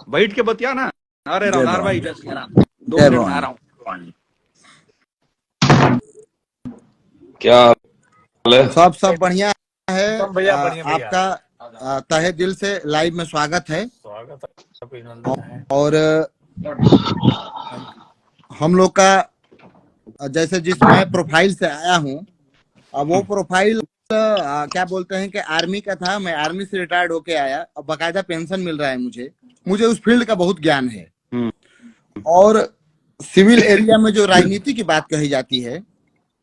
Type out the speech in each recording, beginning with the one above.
बैठ के बतिया ना। अरे जय रामधार भाई भवानी, 2 जय मिनट में आ रहा भवानी। हूँ। क्या हाल है? सब बढ़िया है। एकदम भैया, बढ़िया भैया। आपका तहे दिल से लाइव में स्वागत है। स्वागत है, अभिनंदन है। और हम लोग का जैसे जिस मैं प्रोफाइल से आया हूँ, वो प्रोफाइल क्या बोलते हैं कि आर्मी का था। मैं आर्मी से रिटायर्ड होके आया, अब बकायदा पेंशन मिल रहा है मुझे उस फील्ड का बहुत ज्ञान है। और सिविल एरिया में जो राजनीति की बात कही जाती है,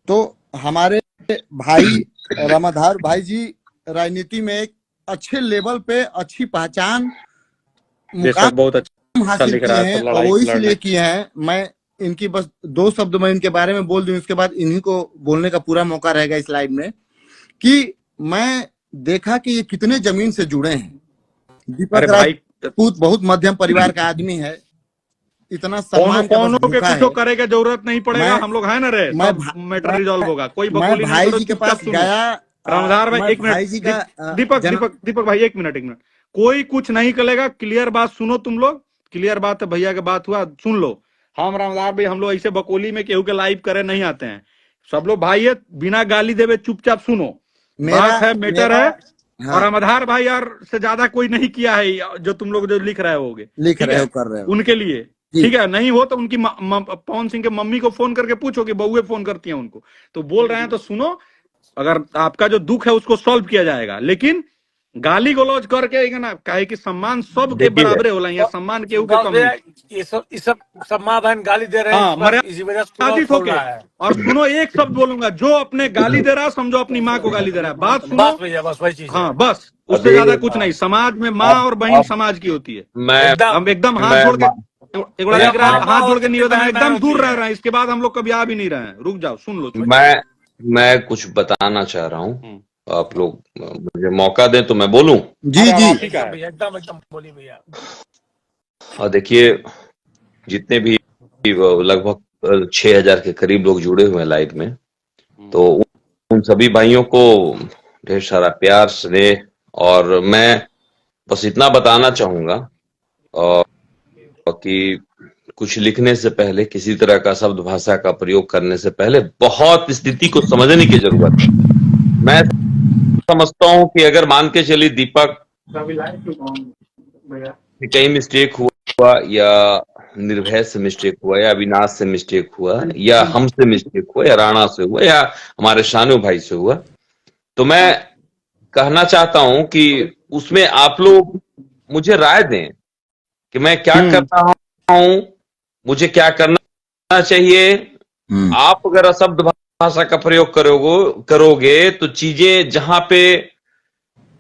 तो हमारे भाई रामाधार भाई जी राजनीति में एक अच्छे लेवल पे अच्छी पहचान मुकाम बहुत अच्छा हासिल लिख किए रहा है, हैं। तो और लड़ाई वो लड़ना इसलिए है। किए हैं, मैं इनकी बस 2 शब्द मैं इनके बारे में बोल दूं, इसके बाद इन्हीं को बोलने का पूरा मौका रहेगा इस लाइव में, कि मैं देखा कि ये कितने जमीन से जुड़े हैं। दीपक अरे भाई राजपूत बहुत मध्यम परिवार का आदमी है, इतना कौन सम्मान का बस के भूखा कुछ है। करे का जरूरत नहीं पड़ेगा, हम लोग है ना रे, मैं सब मैटर रिजॉल्व होगा। कोई मैं बकौली नहीं भाई करो, जी के चुपचाप पास सुनो। गया। रामधार भाई मैं 1 भाई जी मिनट, का दीपक भाई 1 मिनट। कोई कुछ नहीं करेगा, क्लियर बात सुनो तुम लोग। क्लियर बात है, भैया के बात हुआ, सुन लो। हम रामधार भाई हम लोग ऐसे बकौली में केहू के लाइव करे नहीं आते हैं। सब लोग भाई है, बिना गाली देवे चुपचाप सुनो। बात है, मैटर है। हाँ, और रामधार भाई यार से ज्यादा कोई नहीं किया है, जो तुम लोग जो लिख रहे होगे, लिख ठीक रहे है, हो, कर रहे हो उनके लिए जी। ठीक है। नहीं हो तो उनकी पवन सिंह के मम्मी को फोन करके पूछो कि बहुए फोन करती हैं उनको, तो बोल रहे हैं तो सुनो। अगर आपका जो दुख है उसको सॉल्व किया जाएगा, लेकिन गाली गलौज करके ना, काहे कि सम्मान सब के देखिए, बराबरे होला, यहाँ सम्मान केहू के कम नहीं। ये सब सम्मा बहन गाली दे रहे हैं, हाँ, इस बार इसी वजह से चुनाव मर्यादित खोल होके। रहा है। और सुनो, एक शब्द बोलूंगा, जो अपने गाली दे रहा है समझो अपनी माँ को गाली दे रहा है। बात सुनो। बस भैया, बस वही चीज है। हाँ बस, उससे अभी ज्यादा कुछ नहीं। समाज में माँ और बहन अब समाज की होती है। मैं हम एकदम हाथ मैं जोड़ के एक बार भैया, लिख रहा है, माँ हाथ जोड़ के और निवेदन है, बहन एकदम होती दूर है। रह रहे हैं। इसके बाद हम लोग कभी आ भी नहीं रहे हैं। रुक जाओ, सुन लो। मैं कुछ बताना चाह रहा हूँ। आप लोग मुझे मौका दें तो मैं बोलूं। जी जी, एकदम बोलिए भैया। और देखिए, जितने भी लगभग 6000 के करीब लोग जुड़े हुए हैं लाइव में, तो उन सभी भाइयों को ढेर सारा प्यार, स्नेह। और मैं बस इतना बताना चाहूंगा कि कुछ लिखने से पहले, किसी तरह का शब्द भाषा का प्रयोग करने से पहले बहुत स्थिति को समझने की जरूरत है। मैं समझता हूं कि अगर मान के चलिए दीपक कहीं मिस्टेक हुआ, या निर्भय से मिस्टेक हुआ, या अविनाश से मिस्टेक हुआ, या हमसे मिस्टेक हुआ, या राणा से हुआ, या हमारे शानू भाई से हुआ, तो मैं कहना चाहता हूं कि उसमें आप लोग मुझे राय दें कि मैं क्या कर रहा हूं, मुझे क्या करना चाहिए। आप अगर अशब्द भाषा का प्रयोग करोगे तो चीजें जहां पे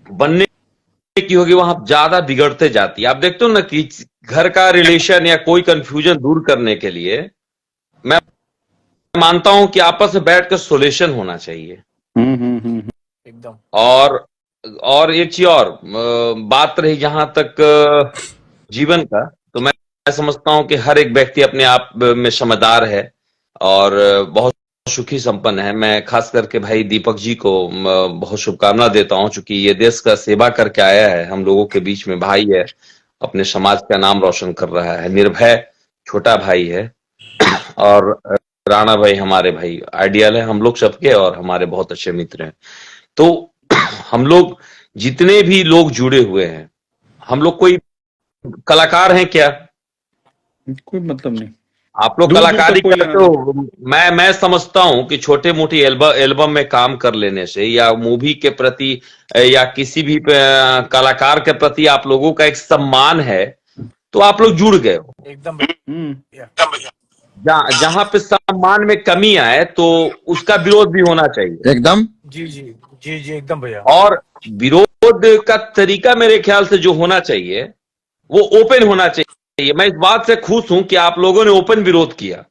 बनने की होगी वहां ज्यादा बिगड़ते जाती है। आप देखते हो ना कि घर का रिलेशन या कोई कंफ्यूजन दूर करने के लिए मैं मानता हूं कि आपस में बैठ कर सोल्यूशन होना चाहिए। एकदम। और एक चीज और बात रही जहां तक जीवन का, तो मैं समझता हूं कि हर एक व्यक्ति अपने आप में समझदार है और बहुत सुखी संपन्न है। मैं खास करके भाई दीपक जी को बहुत शुभकामना देता हूं, चूंकि ये देश का सेवा करके आया है, हम लोगों के बीच में भाई है, अपने समाज का नाम रोशन कर रहा है। निर्भय छोटा भाई है, और राणा भाई हमारे भाई आइडियल है हम लोग सबके, और हमारे बहुत अच्छे मित्र हैं। तो हम लोग जितने भी लोग जुड़े हुए हैं, हम लोग कोई कलाकार हैं क्या? कोई मतलब नहीं। आप लोग कलाकारी करते हो। मैं समझता हूं कि छोटे मोटी एल्बम में काम कर लेने से, या मूवी के प्रति, या किसी भी कलाकार के प्रति आप लोगों का एक सम्मान है, तो आप लोग जुड़ गए हो। एकदम। जहां पे सम्मान में कमी आए तो उसका विरोध भी होना चाहिए। एकदम। जी जी जी जी, एकदम भैया। और विरोध का तरीका मेरे ख्याल से जो होना चाहिए वो ओपन होना चाहिए। मैं इस बात से खुश हूं कि आप लोगों ने ओपन विरोध किया।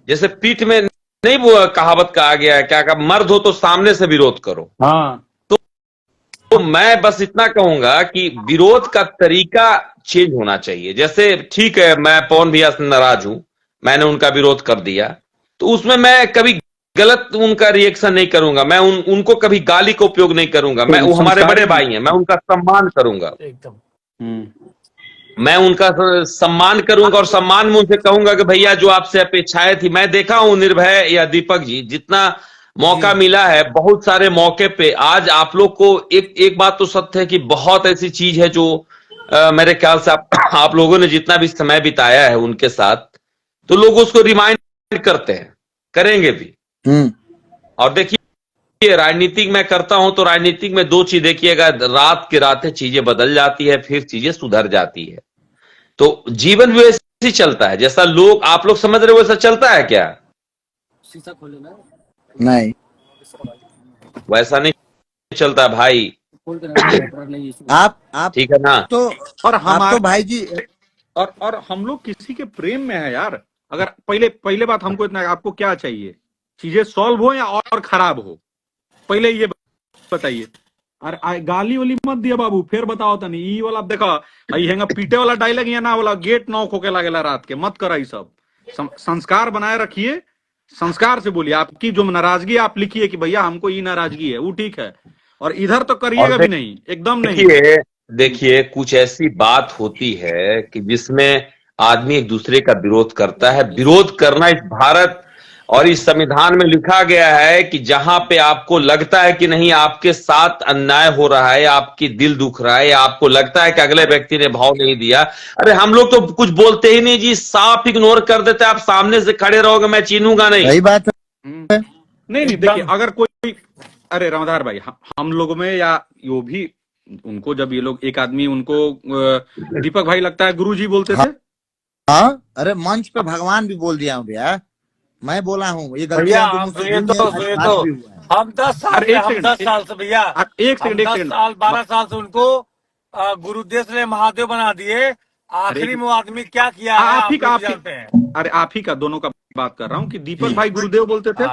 जैसे पीठ में नहीं, वो कहावत कहा गया है, क्या कहा, मर्द हो तो सामने से विरोध करो। हाँ, तो मैं बस इतना कहूंगा कि विरोध का तरीका चेंज होना चाहिए। जैसे ठीक है, मैं पवन भैया से नाराज हूं, मैंने उनका विरोध कर दिया, तो उसमें मैं कभी गलत उनका रिएक्शन नहीं करूंगा। मैं उनको कभी गाली का उपयोग नहीं करूंगा। मैं, वो हमारे बड़े भाई हैं, मैं उनका सम्मान करूंगा। एकदम। मैं उनका सम्मान करूंगा और सम्मान में उनसे कहूंगा कि भैया जो आपसे अपेक्षाएं थी, मैं देखा हूं निर्भय या दीपक जी, जितना मौका मिला है बहुत सारे मौके पे, आज आप लोग को एक बात तो सत्य है कि बहुत ऐसी चीज है जो मेरे ख्याल से आप लोगों ने जितना भी समय बिताया है उनके साथ, तो लोग उसको रिमाइंड करते हैं, करेंगे भी। और देखिए राजनीतिक मैं करता हूं तो राजनीतिक में दो चीज देखिएगा, रात के रातें चीजें बदल जाती है, फिर चीजें सुधर जाती है। तो जीवन भी वैसे ही चलता है, जैसा लोग आप लोग समझ रहे हो वैसा चलता है क्या? नहीं, वैसा नहीं चलता भाई। आप ठीक है ना? तो और आप तो भाई जी और हम लोग किसी के प्रेम में है यार। अगर पहले बात हमको इतना, आपको क्या चाहिए, चीजें सॉल्व हो या और खराब हो, पहले ये बताइए। अरे गाली वाली मत दिया बाबू, फिर बताओ तनी ई वाला देखा हेंगा पीटे वाला डायलॉग या ना वाला गेट नॉक होके लागेला रात के, मत करा सब। संस्कार बनाए रखिए, संस्कार से बोलिए। आपकी जो नाराजगी आप लिखिए कि भैया हमको ये नाराजगी है, वो ठीक है, और इधर तो करिएगा भी नहीं, एकदम नहीं। देखिए कुछ ऐसी बात होती है कि जिसमें आदमी एक दूसरे का विरोध करता है। विरोध करना इस भारत और इस संविधान में लिखा गया है कि जहां पे आपको लगता है कि नहीं आपके साथ अन्याय हो रहा है, आपकी दिल दुख रहा है, आपको लगता है कि अगले व्यक्ति ने भाव नहीं दिया, अरे हम लोग तो कुछ बोलते ही नहीं जी, साफ इग्नोर कर देते। आप सामने से खड़े रहोगे, मैं चिन्हूंगा नहीं। सही बात है। नहीं देखिए, अगर कोई, अरे रामधार भाई, हम लोग में या यो भी उनको, जब ये लोग एक आदमी उनको दीपक भाई लगता है गुरुजी बोलते थे। हाँ, अरे मंच पे भगवान भी बोल दिया हूँ भैया, मैं बोला हूँ ये गलतियां हम 10 साल से, हम 10 साल से भैया, एक सेकंड 12 साल से उनको गुरुदेव ने महादेव बना दिए। आखिरी में वो आदमी क्या किया है आप लोग जानते हैं। अरे आप ही का दोनों का बात कर रहा हूँ कि दीपक भाई गुरुदेव बोलते थे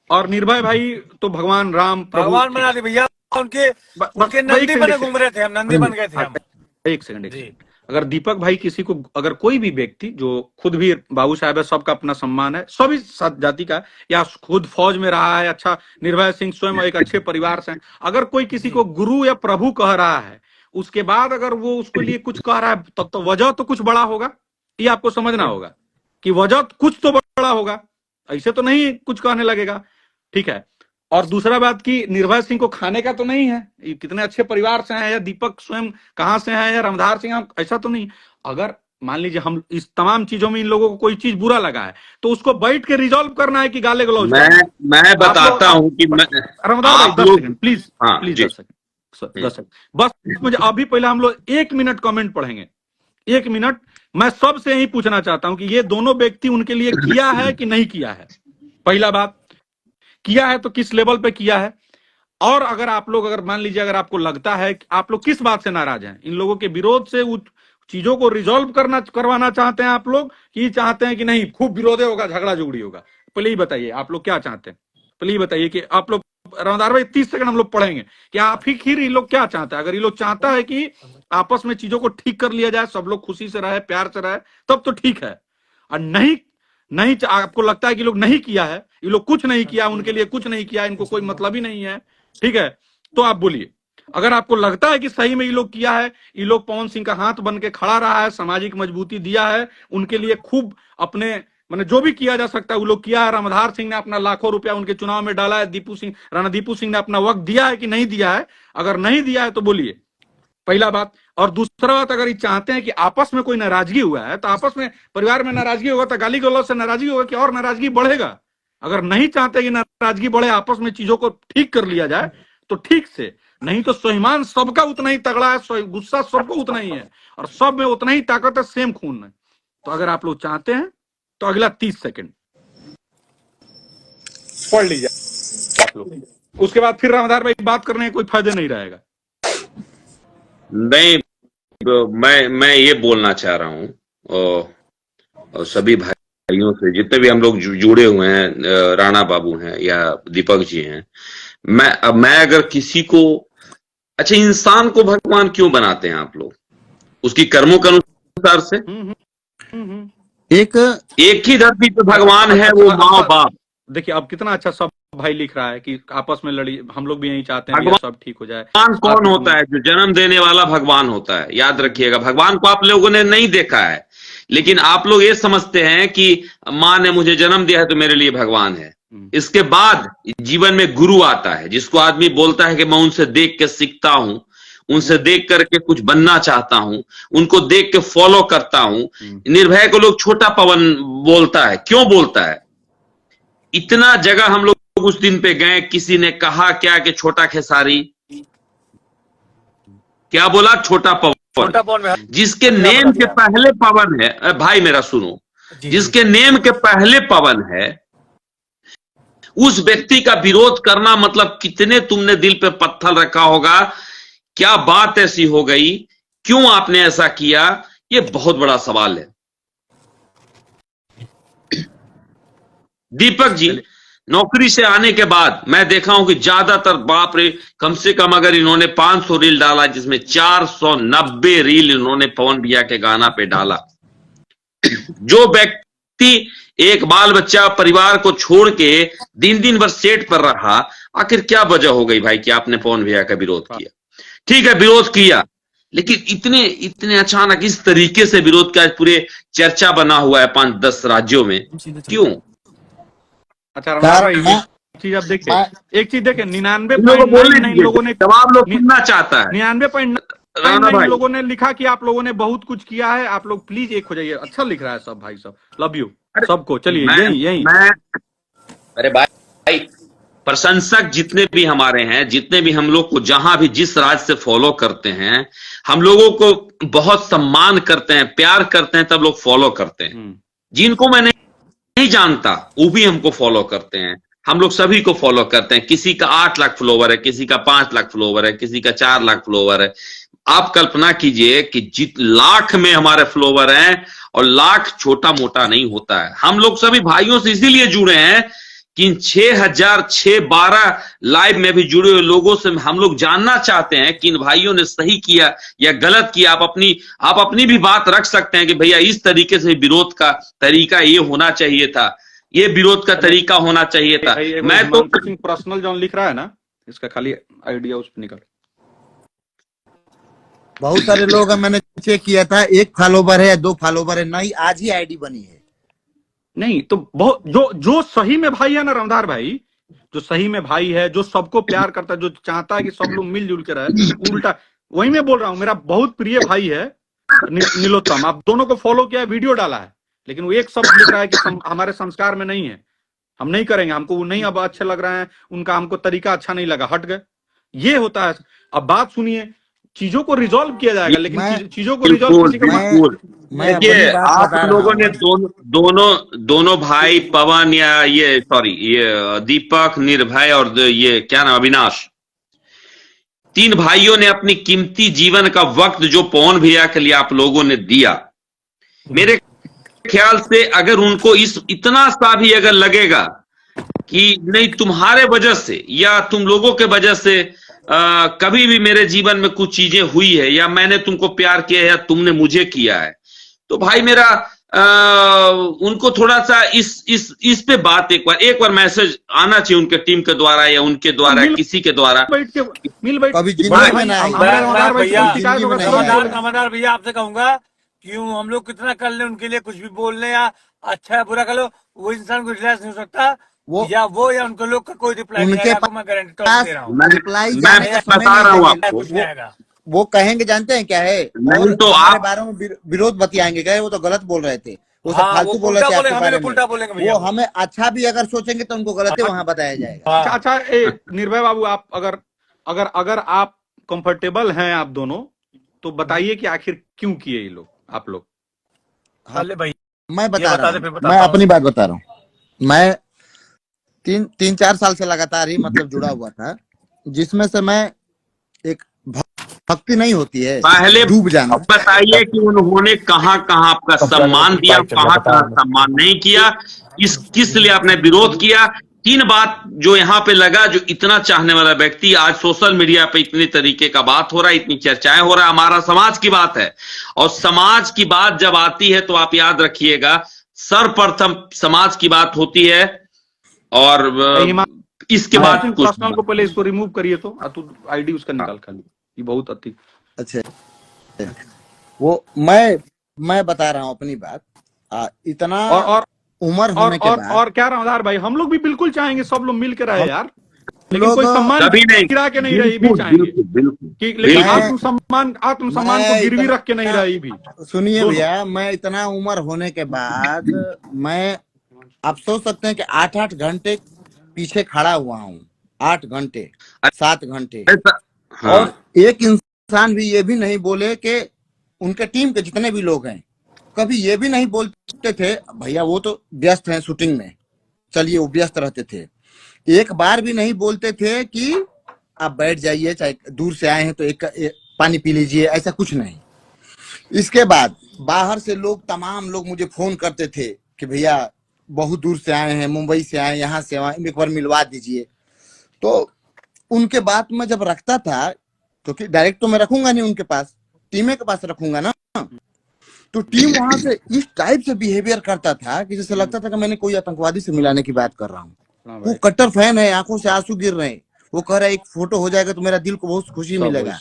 और निर्भय भाई तो भगवान राम भगवान बना दिए भैया। उनके नंदी बने घूम रहे थे, हम नंदी बन गए थे हम। एक सेकंड, अगर दीपक भाई किसी को, अगर कोई भी व्यक्ति जो खुद भी बाबू साहब है, सबका अपना सम्मान है, सभी जाति का, या खुद फौज में रहा है, अच्छा निर्भय सिंह स्वयं एक अच्छे परिवार से, अगर कोई किसी को गुरु या प्रभु कह रहा है, उसके बाद अगर वो उसके लिए कुछ कह रहा है, तब तो वजह तो कुछ बड़ा होगा, ये आपको समझना होगा कि वजह कुछ तो बड़ा होगा, ऐसे तो नहीं कुछ कहने लगेगा। ठीक है। और दूसरा बात कि निर्भय सिंह को खाने का तो नहीं है, ये कितने अच्छे परिवार से हैं, या दीपक स्वयं कहां से हैं, या रामधार सिंह, ऐसा तो नहीं। अगर मान लीजिए हम इस तमाम चीजों में इन लोगों को कोई चीज बुरा लगा है, तो उसको बैठ के रिजॉल्व करना है कि गाले गलौज। मैं बताता हूं कि रामधार भाई 10 सेकंड प्लीज, 10 सेकंड बस। मुझे अभी पहले हम लोग 1 मिनट कमेंट पढ़ेंगे, 1 मिनट। मैं सबसे यही पूछना चाहता हूं कि ये दोनों व्यक्ति उनके लिए किया है कि नहीं किया है। पहला बात, किया है तो किस लेवल पे किया है। और अगर आप लोग, अगर मान लीजिए, अगर आपको लगता है कि आप लोग किस बात से नाराज हैं, इन लोगों के विरोध से चीजों को रिजॉल्व करवाना चाहते हैं आप लोग, कि चाहते हैं कि नहीं खूब विरोध होगा, झगड़ा झुगड़ी होगा, पहले ही बताइए आप लोग क्या चाहते हैं। पहले ही बताइए कि आप लोग, रामधार भाई 30 सेकंड हम लोग पढ़ेंगे कि आप ही खीर ये लोग क्या चाहते हैं। अगर ये लोग चाहता है कि आपस में चीजों को ठीक कर लिया जाए, सब लोग खुशी से रहे, प्यार से रहे, तब तो ठीक है। और नहीं आपको लगता है कि लोग नहीं किया है, ये लोग कुछ नहीं किया, उनके लिए कुछ नहीं किया, इनको कोई मतलब ही नहीं है, ठीक है, तो आप बोलिए। अगर आपको लगता है कि सही में ये लोग किया है, ये लोग पवन सिंह का हाथ बन के खड़ा रहा है, सामाजिक मजबूती दिया है, उनके लिए खूब अपने मैंने जो भी किया जा सकता है वो लोग किया है। रामधार सिंह ने अपना लाखों रुपया उनके चुनाव में डाला है, राणा दीपू सिंह ने अपना वक्त दिया है कि नहीं दिया है। अगर नहीं दिया है तो बोलिए, पहला बात। और दूसरा बात, अगर ये चाहते हैं कि आपस में कोई नाराजगी हुआ है, तो आपस में परिवार में नाराजगी होगा तो गाली गलौज से नाराजगी होगा कि और नाराजगी बढ़ेगा। अगर नहीं चाहते कि नाराजगी बढ़े, आपस में चीजों को ठीक कर लिया जाए तो ठीक से, नहीं तो स्वाभिमान सबका उतना ही तगड़ा है, गुस्सा सबको उतना ही है, और सब में उतना ही ताकत है, सेम खून है। तो अगर आप लोग चाहते हैं तो अगला 30 सेकंड पढ़ लीजिए आप लोग, उसके बाद फिर रामधार भाई बात करने का कोई फायदा नहीं रहेगा। नहीं, मैं ये बोलना चाह रहा हूं और सभी भाइयों से, जितने भी हम लोग जुड़े हुए हैं, राणा बाबू हैं या दीपक जी हैं, मैं अगर किसी को, अच्छा इंसान को भगवान क्यों बनाते हैं आप लोग? उसकी कर्मों के अनुसार से। एक ही धरती पे भगवान है, वो माँ बाप। देखिए अब कितना अच्छा सब भाई लिख रहा है कि आपस में लड़ी, हम लोग भी यही चाहते हैं भगवान सब ठीक हो जाए। कौन होता है? जो जन्म देने वाला भगवान होता है, याद रखिएगा। भगवान को आप लोगों ने नहीं देखा है, लेकिन आप लोग ये समझते हैं कि माँ ने मुझे जन्म दिया है तो मेरे लिए भगवान है। इसके बाद जीवन में गुरु आता है, जिसको आदमी बोलता है कि मैं उनसे देख के सीखता हूं, उनसे देख करके कुछ बनना चाहता हूं, उनको देख के फॉलो करता हूं। निर्भय को लोग छोटा पवन बोलता है। क्यों बोलता है? इतना जगह हम लोग उस दिन पे गए, किसी ने कहा क्या कि छोटा खेसारी, क्या बोला? छोटा पवन। जिसके नेम के पहले पवन है, भाई मेरा सुनो, जिसके नेम के पहले पवन है, उस व्यक्ति का विरोध करना मतलब कितने तुमने दिल पे पत्थर रखा होगा, क्या बात ऐसी हो गई, क्यों आपने ऐसा किया, ये बहुत बड़ा सवाल है। दीपक जी, नौकरी से आने के बाद मैं देखा हूं कि ज्यादातर, बाप रे, कम से कम अगर इन्होंने 500 रील डाला, जिसमें 490 रील इन्होंने पवन भैया के गाना पे डाला। जो व्यक्ति एक बाल बच्चा परिवार को छोड़ के दिन दिन भर सेट पर रहा, आखिर क्या वजह हो गई भाई कि आपने पवन भैया का विरोध किया? ठीक है, विरोध किया, लेकिन इतने इतने अचानक इस तरीके से विरोध का पूरे चर्चा बना हुआ है 5-10 राज्यों में, क्यों? अच्छा भाई, चीज आप देखिए, एक चीज देखे, 99.9 लोगों ने जवाब लोग सुनना चाहता है। 99.9 लोगों ने लिखा कि आप लोगों ने बहुत कुछ किया है, आप लोग प्लीज एक हो जाइए। अच्छा लिख रहा है सब भाई, सब लव यू सबको। चलिए यही अरे भाई, प्रशंसक जितने भी हमारे हैं, जितने भी हम लोग को जहां भी जिस राज से फॉलो करते हैं, हम लोगों को बहुत सम्मान करते हैं, प्यार करते हैं, तब लोग फॉलो करते हैं। जिनको मैं नहीं जानता वो भी हमको फॉलो करते हैं। हम लोग सभी को फॉलो करते हैं। किसी का 8 लाख फॉलोवर है, किसी का 5 लाख फॉलोवर है, किसी का 4 लाख फॉलोवर है। आप कल्पना कीजिए कि लाख में हमारे फॉलोवर हैं, और लाख छोटा मोटा नहीं होता है। हम लोग सभी भाइयों से इसीलिए जुड़े हैं कि इन 6,612 लाइव में भी जुड़े हुए लोगों से हम लोग जानना चाहते हैं कि इन भाइयों ने सही किया या गलत किया। आप अपनी भी बात रख सकते हैं कि भैया इस तरीके से विरोध का तरीका ये होना चाहिए था, ये विरोध का तरीका होना चाहिए था। मैं तो पर्सनल जॉन लिख रहा है ना, इसका खाली आइडिया उस पर निकल। बहुत सारे लोग मैंने चेक किया था, 1 फॉलोवर है या 2 फॉलोवर है, नहीं आज ही आईडी बनी है। नहीं तो बहुत जो सही में भाई है ना रामधार भाई, जो सही में भाई है, जो सबको प्यार करता है, जो चाहता है कि सब लोग मिलजुल के रहे, उल्टा वही मैं बोल रहा हूँ। मेरा बहुत प्रिय भाई है नीलोत्तम, आप दोनों को फॉलो किया है, वीडियो डाला है, लेकिन वो एक शब्द लिख रहा है कि हमारे संस्कार में नहीं है, हम नहीं करेंगे, हमको वो नहीं अब अच्छे लग रहे हैं, उनका हमको तरीका अच्छा नहीं लगा, हट गए। ये होता है। अब बात सुनिए, चीजों को रिजॉल्व किया जाएगा, लेकिन चीजों को रिजॉल्व किसी का देखिए, आप लोगों ने दोनों भाई पवन या ये दीपक, निर्भय और ये क्या नाम, अविनाश, 3 भाइयों ने अपनी कीमती जीवन का वक्त जो पवन भैया के लिए आप लोगों ने दिया, मेरे ख्याल से अगर उनको इतना सा भी अगर लगेगा कि नहीं तुम्हारे वजह से या तुम लोगों के वजह से कभी भी मेरे जीवन में कुछ चीजें हुई है, या मैंने तुमको प्यार किया है या तुमने मुझे किया है, तो भाई मेरा उनको थोड़ा सा इस पे बात एक बार मैसेज आना चाहिए उनके टीम के द्वारा या उनके द्वारा, किसी के द्वारा। अमरनाथ भैया, आपसे कहूंगा क्यों हम लोग कितना कर ले उनके लिए, कुछ भी बोल ले या अच्छा है बुरा कर लो, वो इंसान को रिलैक्स नहीं हो सकता, या उनके लोग का कोई रिप्लाई नहीं आएगा। मैं गारंटी दे रहा हूँ, मैं बता रहा हूँ आपको, वो कहेंगे जानते हैं क्या है, नहीं तो आप बारे में विरोध बतियाएंगे, गए वो तो गलत बोल रहे थे, वो सब फालतू बोल रहे थे आपके बारे में। वो हमें अच्छा भी अगर सोचेंगे तो उनको गलत वहां बताया जाएगा। अच्छा निर्भय बाबू, आप अगर आप कंफर्टेबल हैं आप दोनों, तो बताइए कि आखिर क्यों किए ये लोग, आप लोग। मैं बता रहा हूँ, मैं अपनी बात बता रहा हूँ। मैं 3-4 साल से लगातार ही मतलब जुड़ा हुआ था, जिसमें से मैं एक भक्ति नहीं होती है, पहले डूब जाना। बताइए कि उन्होंने कहाँ कहाँ आपका सम्मान दिया, कहाँ कहाँ सम्मान नहीं किया, किस लिए आपने विरोध किया। 3 बात जो यहाँ पे लगा, जो इतना चाहने वाला व्यक्ति, आज सोशल मीडिया पे इतनी तरीके का बात हो रहा है, इतनी चर्चाएं हो रहा है, हमारा समाज की बात है, और समाज की बात जब आती है तो आप याद रखिएगा, सर्वप्रथम समाज की बात होती है, और इसके हाँ, बाद सिंह कुछ पर्सनल को पहले इसको रिमूव करिए तो तू आईडी उसका निकाल खाली, ये बहुत अति। अच्छा, वो मैं बता रहा हूँ अपनी बात। इतना और उम्र होने के बाद और क्या रामदार भाई, हम लोग भी बिल्कुल चाहेंगे सब लोग मिल के रहे हम यार, लेकिन लोग कोई सम्मान कभी नहीं, गिरा के नहीं रहे, ये भी बिल्कुल चाहेंगे बिल्कुल बिल्कुल कि, लेकिन बिल्कुल। आत्मसम्मान को मैं गिरवी इतना रख के नहीं रहे, ये भी सुनिए दोनों। भैया, मैं इतना उम्र होने के बाद मैं, आप सोच सकते हैं कि 8-8 घंटे पीछे खड़ा हुआ हूँ, 8 घंटे 7 घंटे, ऐसा हाँ, और एक इंसान भी ये भी नहीं बोले कि उनके टीम के जितने भी लोग हैं, कभी ये भी नहीं बोलते थे भैया वो तो व्यस्त हैं शूटिंग में, चलिए वो व्यस्त रहते थे। एक बार भी नहीं बोलते थे कि आप बैठ जाइए, चाहे दूर से आए हैं तो एक पानी पी लीजिए, ऐसा कुछ नहीं। इसके बाद बाहर से लोग, तमाम लोग मुझे फोन करते थे कि भैया बहुत दूर से आए हैं, मुंबई से आए, यहाँ से आए, एक बार मिलवा दीजिए। तो उनके बात में जब रखता था, क्योंकि डायरेक्ट तो मैं रखूंगा नहीं उनके पास, टीम के पास रखूंगा ना, तो टीम वहां से इस टाइप से बिहेवियर करता था कि जैसे लगता था कि मैंने कोई आतंकवादी से मिलाने की बात कर रहा हूँ। वो कट्टर फैन है, आंखों से आंसू गिर रहे हैं, वो कह रहा है एक फोटो हो जाएगा तो मेरा दिल को बहुत खुशी मिलेगा।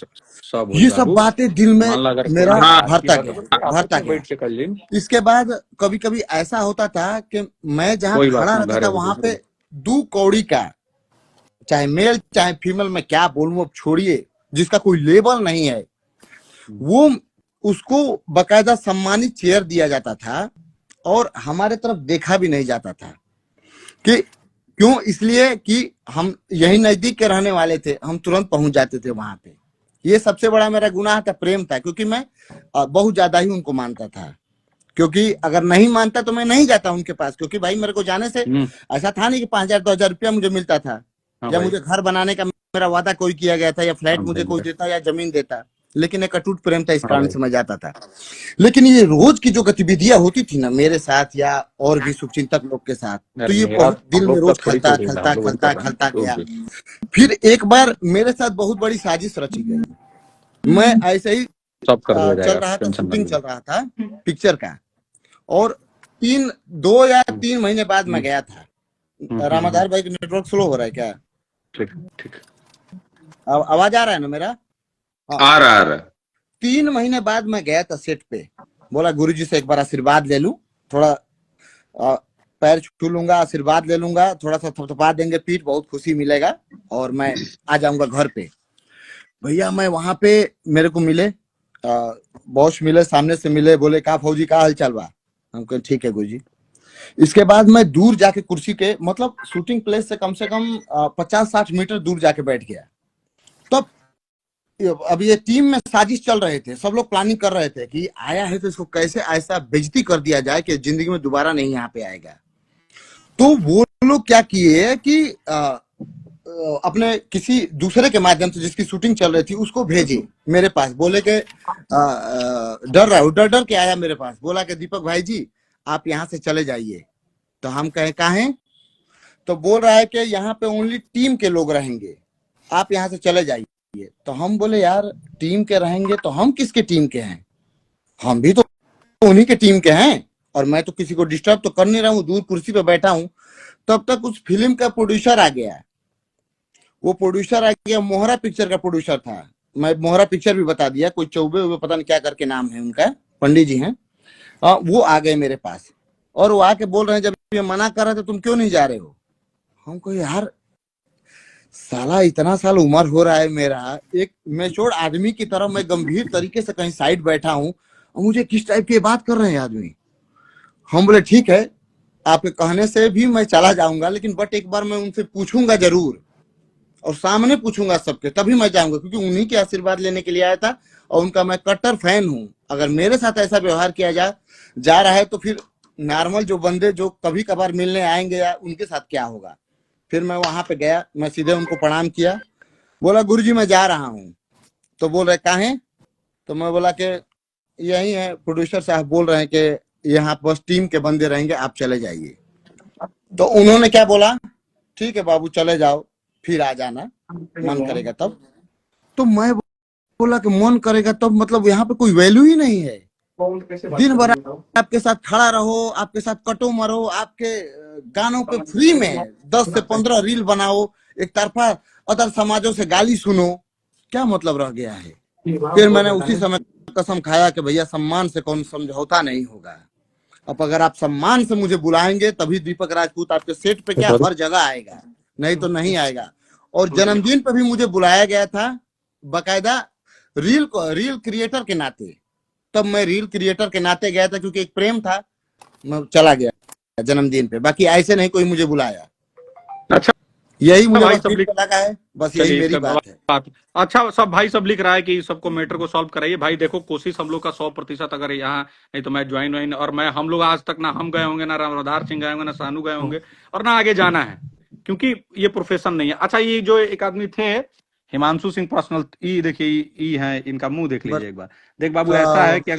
ये सब बातें दिल में मेरा भरता गया। इसके बाद कभी कभी ऐसा होता था कि मैं जहाँ खड़ा रहता था वहां पे 2 कौड़ी का, चाहे मेल चाहे फीमेल, मैं क्या बोलूं अब छोड़िए, जिसका कोई लेबल नहीं है, वो उसको बकायदा सम्मानित चेयर दिया जाता था और हमारे तरफ देखा भी नहीं जाता था। कि क्यों? इसलिए कि हम यही नजदीक के रहने वाले थे, हम तुरंत पहुंच जाते थे वहां पे। ये सबसे बड़ा मेरा गुनाह था, प्रेम था, क्योंकि मैं बहुत ज्यादा ही उनको मानता था। क्योंकि अगर नहीं मानता तो मैं नहीं जाता उनके पास, क्योंकि भाई मेरे को जाने से ऐसा था नहीं कि 5,000-2,000 रुपया मुझे मिलता था, या मुझे घर बनाने का मेरा वादा कोई किया गया था, या फ्लैट मुझे कोई देता, या जमीन देता, लेकिन एक अटूट प्रेम था, इस कारण से मैं जाता था। लेकिन ये रोज की जो गतिविधियां होती थी ना मेरे साथ या और भी शुभचिंतक लोग के साथ, तो ये बहुत दिल में रोज खलता गया। फिर एक बार मेरे साथ बहुत बड़ी साजिश रची गई। मैं ऐसे ही चल रहा था, शूटिंग चल रहा था पिक्चर का, और 2 या 3 महीने बाद मैं गया था। रामाधार भाई का नेटवर्क स्लो हो रहा है क्या? ठीक। आवाज आ रहा है ना मेरा? आ रहा 3 महीने बाद मैं गया था सेट पे, बोला गुरुजी से एक बार आशीर्वाद ले लूं, थोड़ा पैर छू लूंगा, आशीर्वाद ले लूंगा, थोड़ा सा थपथपा देंगे पीठ, बहुत खुशी मिलेगा, और मैं आ जाऊंगा घर पे। भैया मैं वहां पे, मेरे को मिले बॉस, मिले, सामने से मिले, बोले का फौजी का हाल चाल बा? हम कहे ठीक है गुरुजी। इसके बाद मैं दूर जाके कुर्सी के, मतलब शूटिंग प्लेस से कम 50-60 मीटर दूर जाके बैठ गया। तब अब ये टीम में साजिश चल रहे थे, सब लोग प्लानिंग कर रहे थे कि आया है तो इसको कैसे ऐसा बेइज्जती कर दिया जाए कि जिंदगी में दोबारा नहीं यहाँ पे आएगा। तो वो लोग क्या किए कि अपने किसी दूसरे के माध्यम से, जिसकी शूटिंग चल रही थी, उसको भेजे मेरे पास, बोले के डर रहा है, डर के आया मेरे पास, बोला कि दीपक भाई जी आप यहाँ से चले जाइए। तो हम कहे काहे? तो बोल रहा है कि यहाँ पे ओनली टीम के लोग रहेंगे, आप यहाँ से चले जाइए। तो हम बोले यार टीम के रहेंगे तो हम किसके टीम के हैं? हम भी तो उन्हीं के टीम के हैं, और मैं तो किसी को डिस्टर्ब तो कर नहीं रहा हूँ, दूर कुर्सी पे बैठा हूँ। तब तक उस फिल्म का प्रोड्यूसर आ गया। वो प्रोड्यूसर आ गया, मोहरा पिक्चर का प्रोड्यूसर था। मैं मोहरा पिक्चर भी बता दिया, कोई चौबे हुए पता नहीं क्या करके नाम है उनका, पंडित जी हैं। वो आ गए मेरे पास, और वो आके बोल रहे हैं जब ये मना कर रहे थे तुम क्यों नहीं जा रहे हो? हमको यार साला इतना साल उम्र हो रहा है मेरा, एक मैच्योर आदमी की तरह मैं गंभीर तरीके से कहीं साइड बैठा हूँ, और मुझे किस टाइप की बात कर रहे हैं आदमी। हम बोले ठीक है, आपके कहने से भी मैं चला जाऊंगा, लेकिन बट एक बार मैं उनसे पूछूंगा जरूर, और सामने पूछूंगा सबके, तभी मैं जाऊंगा, क्योंकि उन्हीं के आशीर्वाद लेने के लिए आया था, और उनका मैं कट्टर फैन हूँ। अगर मेरे साथ ऐसा व्यवहार किया जा रहा है तो फिर नॉर्मल जो बंदे जो कभी कभार मिलने आएंगे या उनके साथ क्या होगा। फिर मैं वहां पे गया, मैं सीधे उनको प्रणाम किया, बोला गुरुजी मैं जा रहा हूँ। तो बोल रहे काहे? तो मैं बोला कि यही है, प्रोड्यूसर साहब बोल रहे हैं कि यहाँ बस टीम के बंदे रहेंगे, आप चले जाइए। तो उन्होंने क्या बोला, ठीक है बाबू चले जाओ, फिर आ जाना, मन करेगा तब। तो मैं बोला कि मन करेगा तब, मतलब यहाँ पे कोई वैल्यू ही नहीं है। दिन भर आपके साथ खड़ा रहो, आपके साथ कटो मरो, आपके गानों पे फ्री में 10 से 15 रील बनाओ, एक तरफा अदर समाजों से गाली सुनो, क्या मतलब रह गया है। फिर मैंने उसी समय कसम खाया कि भैया सम्मान से कौन समझौता नहीं होगा। अब अगर आप सम्मान से मुझे बुलाएंगे तभी दीपक राजपूत आपके सेट पे क्या हर जगह आएगा, नहीं तो नहीं आएगा। और जन्मदिन पे भी मुझे बुलाया गया था बकायदा रील क्रिएटर के नाते, तब मैं रील क्रिएटर के नाते गया था क्योंकि एक प्रेम था, मैं चला गया जन्मदिन पे, बाकी ऐसे नहीं कोई मुझे बुलाया। अच्छा यही मुझे भाई बस सब ठीक लगा है, बस यही मेरी बात है। अच्छा सब भाई सब लिख रहा है कि सबको मैटर को सॉल्व कराइए। भाई देखो कोशिश हम लोग का 100% अगर यहाँ नहीं तो मैं ज्वाइन और मैं हम लोग आज तक ना हम गए होंगे, ना रामधार सिंह गए होंगे, ना सानू गए होंगे, और ना आगे जाना है क्योंकि ये प्रोफेशन नहीं है। अच्छा ये जो एक आदमी थे हिमांशु सिंह पर्सनल, ई देखिए ई है, इनका मुंह देख लीजिए एक बार। देख बाबू ऐसा है कि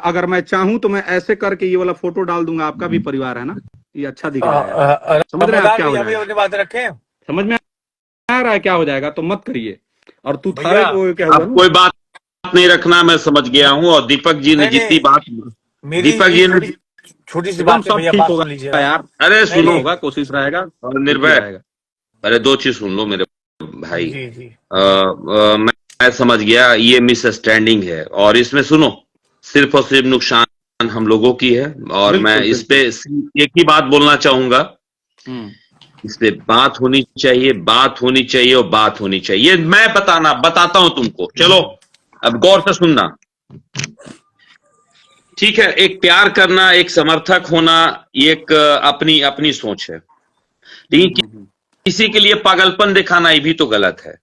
अगर मैं चाहूं तो मैं ऐसे करके ये वाला फोटो डाल दूंगा, आपका भी परिवार है ना, ये अच्छा दिख रहा है, समझ रहे हैं आप क्या हो जाएगा, अपनी बात रखें, समझ में आ रहा है क्या हो जाएगा, तो मत करिए। और तू था वो क्या अब कोई बात नहीं रखना, मैं समझ गया हूँ। और दीपक जी ने जितनी बात, दीपक जी ने छोटी सी बात, सब ठीक होगा यार, अरे सुनो होगा, कोशिश रहेगा और निर्भय, अरे 2 चीज सुन लो मेरे भाई। मैं समझ गया ये मिसअंडरस्टैंडिंग है, और इसमें सुनो सिर्फ और सिर्फ नुकसान हम लोगों की है। और मैं इस पे एक ही बात बोलना चाहूंगा, इस पे बात होनी चाहिए, बात होनी चाहिए और बात होनी चाहिए। मैं बताता हूं तुमको, चलो अब गौर से सुनना, ठीक है। एक प्यार करना, एक समर्थक होना, एक अपनी अपनी सोच है, लेकिन किसी के लिए पागलपन दिखाना ये भी तो गलत है।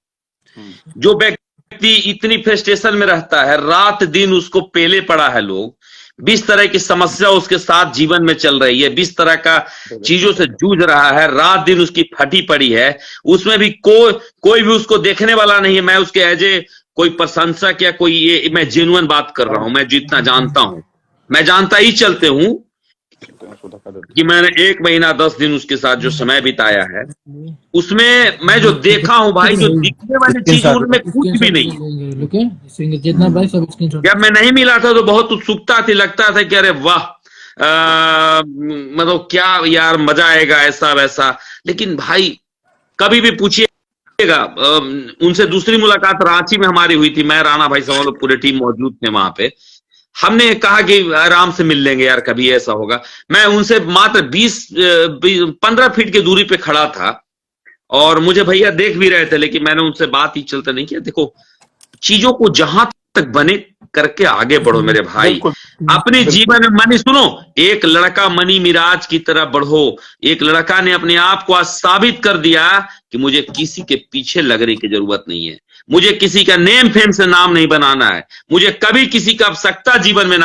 जो व्यक्ति इतनी फ्रस्ट्रेशन में रहता है, रात दिन उसको पेले पड़ा है लोग, 20 तरह की समस्या उसके साथ जीवन में चल रही है, 20 तरह का चीजों से जूझ रहा है, रात दिन उसकी फटी पड़ी है, उसमें भी कोई भी उसको देखने वाला नहीं है। मैं उसके एजे कोई प्रशंसक या कोई ये, मैं जेन्युइन बात कर रहा हूं। मैं जितना जानता हूं, मैं जानता ही चलते हूं कि मैंने 1 महीना 10 दिन उसके साथ जो समय बिताया है, उसमें मैं जो देखा हूं भाई, जो दिखने वाली चीज उनमें कुछ भी नहीं है। जब मैं नहीं मिला था तो बहुत उत्सुकता थी, लगता था कि अरे वाह, मतलब क्या यार मजा आएगा ऐसा वैसा। लेकिन भाई कभी भी पूछिएगा, उनसे दूसरी मुलाकात रांची में हमारी हुई थी, मैं राणा भाई साहब पूरे टीम मौजूद थे वहां पे। हमने कहा कि आराम से मिल लेंगे यार, कभी ऐसा होगा। मैं उनसे मात्र 15 फीट की दूरी पे खड़ा था और मुझे भैया देख भी रहे थे, लेकिन मैंने उनसे बात ही चलते नहीं किया। देखो चीजों को जहां तक बने करके आगे बढ़ो मेरे भाई, अपने जीवन में। मनी सुनो, एक लड़का मनी मिराज की तरह बढ़ो। एक लड़का ने अपने आप को आज साबित कर दिया कि मुझे किसी के पीछे लगने की जरूरत नहीं है, मुझे किसी का नेम फेम से नाम नहीं बनाना है, मुझे कभी किसी का आवश्यकता जीवन में